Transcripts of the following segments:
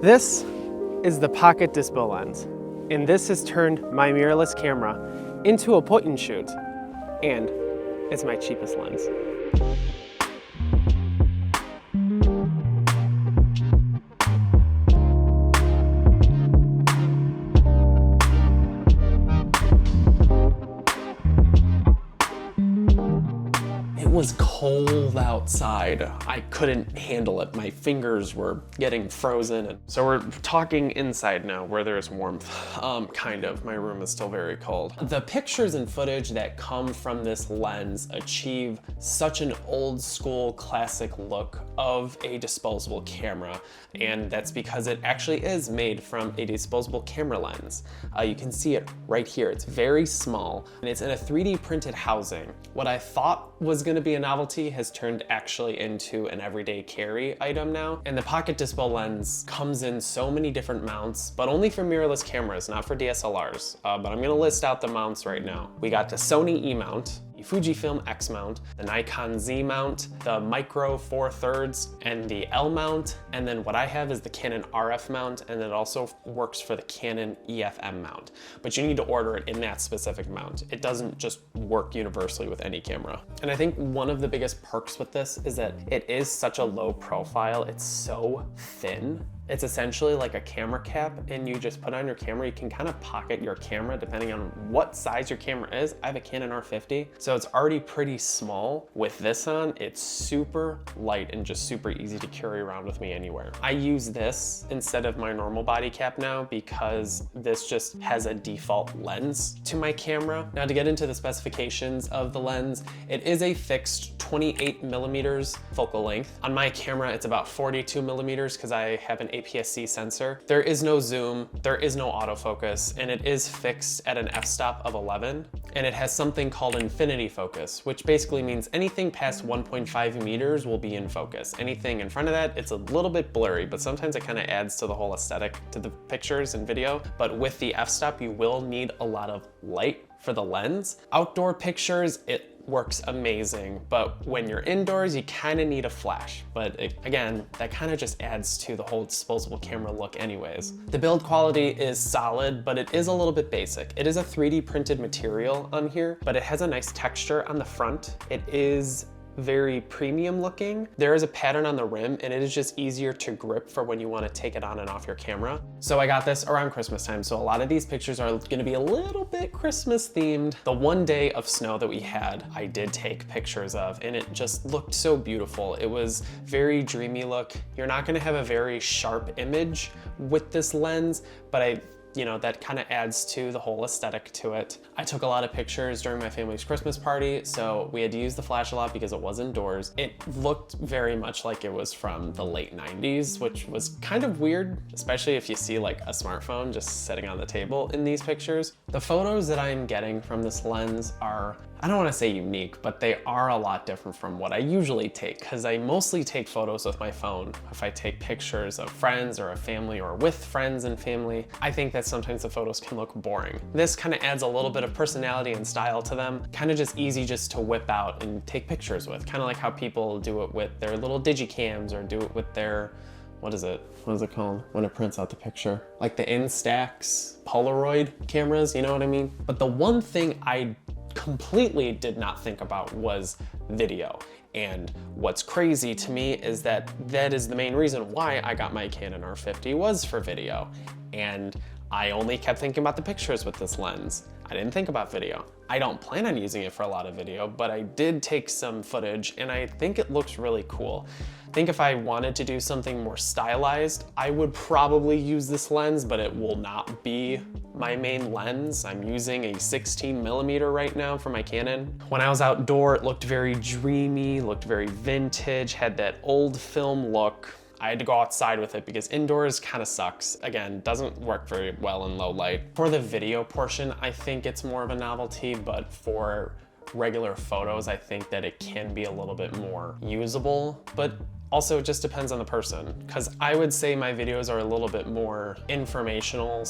This is the Pocket Dispo Lens, and this has turned my mirrorless camera into a point and shoot, and it's my cheapest lens. It was cold outside. I couldn't handle it. My fingers were getting frozen. And so we're talking inside now where there's warmth. Kind of. My room is still very cold. The pictures and footage that come from this lens achieve such an old school classic look of a disposable camera. And that's because it actually is made from a disposable camera lens. You can see it right here. It's very small and it's in a 3D printed housing. What I thought was going to be a novelty has turned actually into an everyday carry item now. And the Pocket Dispo Lens comes in so many different mounts, but only for mirrorless cameras, not for DSLRs. But I'm gonna list out the mounts right now. We got the Sony E mount, the Fujifilm X mount, the Nikon Z mount, the Micro 4/3, and the L mount. And then what I have is the Canon-RF mount, and it also works for the Canon EFM mount. But you need to order it in that specific mount. It doesn't just work universally with any camera. And I think one of the biggest perks with this is that it is such a low profile. It's so thin. It's essentially like a camera cap, and you just put on your camera. You can kind of pocket your camera depending on what size your camera is. I have a Canon R50, so it's already pretty small. With this on, it's super light and just super easy to carry around with me anywhere. I use this instead of my normal body cap now because this just has a default lens to my camera. Now, to get into the specifications of the lens, it is a fixed 28 millimeters focal length. On my camera, it's about 42 millimeters because I have an APS-C sensor. There is no zoom, there is no autofocus, and it is fixed at an f-stop of 11. And it has something called infinity focus, which basically means anything past 1.5 meters will be in focus. Anything in front of that, it's a little bit blurry, but sometimes it kind of adds to the whole aesthetic to the pictures and video. But with the f-stop, you will need a lot of light for the lens. Outdoor pictures, it works amazing, but when you're indoors, you kind of need a flash. But again, that kind of just adds to the whole disposable camera look anyways. The build quality is solid, but it is a little bit basic. It is a 3D printed material on here, but it has a nice texture on the front. It is very premium looking. There is a pattern on the rim, and it is just easier to grip for when you want to take it on and off your camera. So I got this around Christmas time, so a lot of these pictures are going to be a little bit Christmas themed. The one day of snow that we had, I did take pictures of, and it just looked so beautiful. It was very dreamy look. You're not going to have a very sharp image with this lens, but that kind of adds to the whole aesthetic to it. I took a lot of pictures during my family's Christmas party, so we had to use the flash a lot because it was indoors. It looked very much like it was from the late 90s, which was kind of weird, especially if you see like a smartphone just sitting on the table in these pictures. The photos that I'm getting from this lens are, I don't want to say unique, but they are a lot different from what I usually take, because I mostly take photos with my phone. If I take pictures of friends or a family or with friends and family, I think that sometimes the photos can look boring. This kind of adds a little bit of personality and style to them, kind of just easy just to whip out and take pictures with, kind of like how people do it with their little digicams or do it with their, what is it called when it prints out the picture? Like the Instax Polaroid cameras, you know what I mean? But the one thing I completely did not think about was video. And what's crazy to me is that is the main reason why I got my Canon R50 was for video. And I only kept thinking about the pictures with this lens. I didn't think about video. I don't plan on using it for a lot of video, but I did take some footage and I think it looks really cool. I think if I wanted to do something more stylized, I would probably use this lens, but it will not be my main lens. I'm using a 16 millimeter right now for my Canon. When I was outdoor, it looked very dreamy, looked very vintage, had that old film look. I had to go outside with it because indoors kind of sucks. Again, doesn't work very well in low light. For the video portion, I think it's more of a novelty, but for regular photos, I think that it can be a little bit more usable, but also it just depends on the person. Because I would say my videos are a little bit more informational /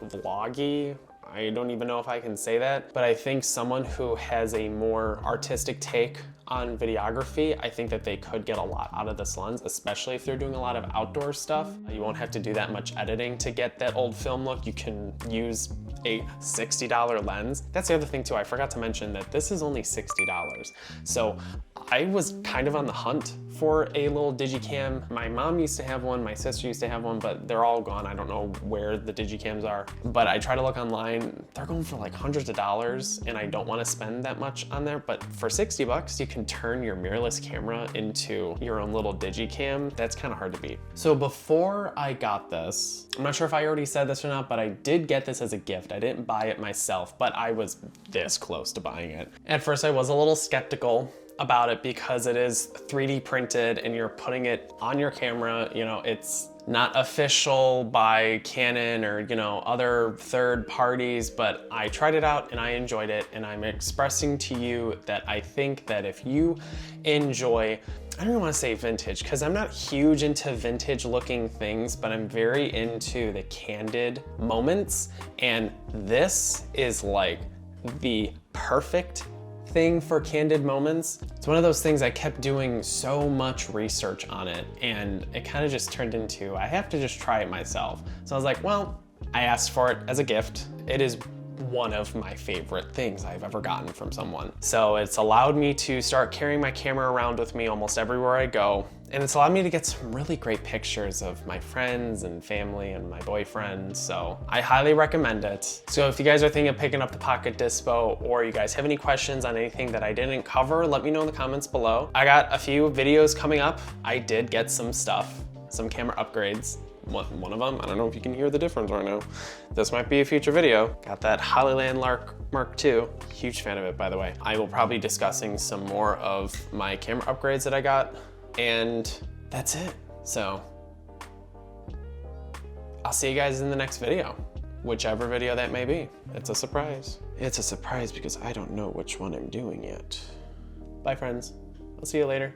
vloggy. I don't even know if I can say that, but I think someone who has a more artistic take on videography, I think that they could get a lot out of this lens, especially if they're doing a lot of outdoor stuff. You won't have to do that much editing to get that old film look. You can use a $60 lens. That's the other thing too, I forgot to mention that this is only $60. So I was kind of on the hunt for a little digicam. My mom used to have one, my sister used to have one, but they're all gone. I don't know where the digicams are, but I try to look online. They're going for like hundreds of dollars and I don't want to spend that much on there, but for 60 bucks, you can turn your mirrorless camera into your own little digicam. That's kind of hard to beat. So before I got this, I'm not sure if I already said this or not, but I did get this as a gift. I didn't buy it myself, but I was this close to buying it. At first I was a little skeptical about it because it is 3D printed and you're putting it on your camera. You know, it's not official by Canon or, you know, other third parties, but I tried it out and I enjoyed it, and I'm expressing to you that I think that if you enjoy, I don't even want to say vintage because I'm not huge into vintage looking things, but I'm very into the candid moments, and this is like the perfect thing for candid moments. It's one of those things I kept doing so much research on it, and it kind of just turned into, I have to just try it myself. So I was like, well, I asked for it as a gift. It is one of my favorite things I've ever gotten from someone. So it's allowed me to start carrying my camera around with me almost everywhere I go. And it's allowed me to get some really great pictures of my friends and family and my boyfriend. So I highly recommend it. So if you guys are thinking of picking up the Pocket Dispo, or you guys have any questions on anything that I didn't cover, let me know in the comments below. I got a few videos coming up. I did get some stuff, some camera upgrades. One of them, I don't know if you can hear the difference right now. This might be a future video. Got that Hollyland Lark Mark II. Huge fan of it, by the way. I will probably be discussing some more of my camera upgrades that I got, and that's it. So I'll see you guys in the next video, whichever video that may be. It's a surprise. It's a surprise because I don't know which one I'm doing yet. Bye, friends. I'll see you later.